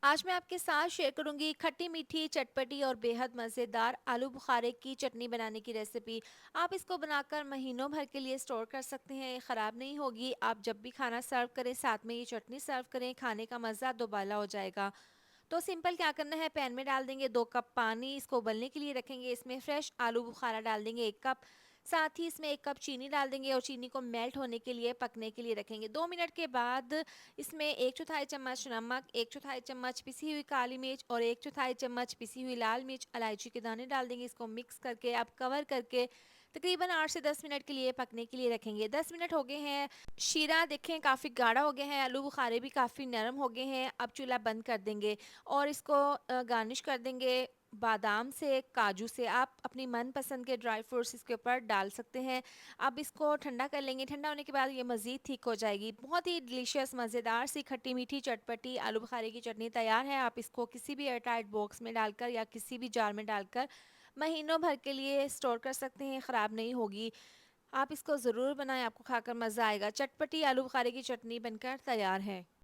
आज मैं आपके साथ शेयर करूंगी खट्टी मीठी चटपटी और बेहद मज़ेदार आलू बुखारे की चटनी बनाने की रेसिपी। आप इसको बनाकर महीनों भर के लिए स्टोर कर सकते हैं, ये ख़राब नहीं होगी। आप जब भी खाना सर्व करें साथ में ये चटनी सर्व करें, खाने का मज़ा दोबाला हो जाएगा। तो सिंपल क्या करना है, पैन में डाल देंगे 2 कप पानी, इसको उबलने के लिए रखेंगे। इसमें फ्रेश आलू बुखारा डाल देंगे 1 कप। साथ ही इसमें 1 कप चीनी डाल देंगे और चीनी को मेल्ट होने के लिए पकने के लिए रखेंगे। 2 मिनट के बाद इसमें 1/4 चम्मच नमक, 1/4 चम्मच पिसी हुई काली मिर्च और 1/4 चम्मच पिसी हुई लाल मिर्च, इलायची के दाने डाल देंगे। इसको मिक्स करके आप कवर करके तकरीबन 8 से 10 मिनट के लिए पकने के लिए रखेंगे। 10 मिनट हो गए हैं, शीरा देखें काफ़ी गाढ़ा हो गया है, आलू बुखारे भी काफ़ी नरम हो गए हैं। अब चूल्हा बंद कर देंगे और इसको गार्निश कर देंगे बादाम से, काजू से। आप अपनी मनपसंद के ड्राई फ्रूट्स इसके ऊपर डाल सकते हैं। अब इसको ठंडा कर लेंगे, ठंडा होने के बाद ये मज़ीद थिक हो जाएगी। बहुत ही डिलीशियस मज़ेदार सी खट्टी मीठी चटपटी आलू बुखारे की चटनी तैयार है। आप इसको किसी भी एयरटाइट बॉक्स में डालकर या किसी भी जार में डालकर महीनों भर के लिए स्टोर कर सकते हैं, ख़राब नहीं होगी। आप इसको ज़रूर बनाएं, आपको खाकर मज़ा आएगा। चटपटी आलू बुखारे की चटनी बनकर तैयार है।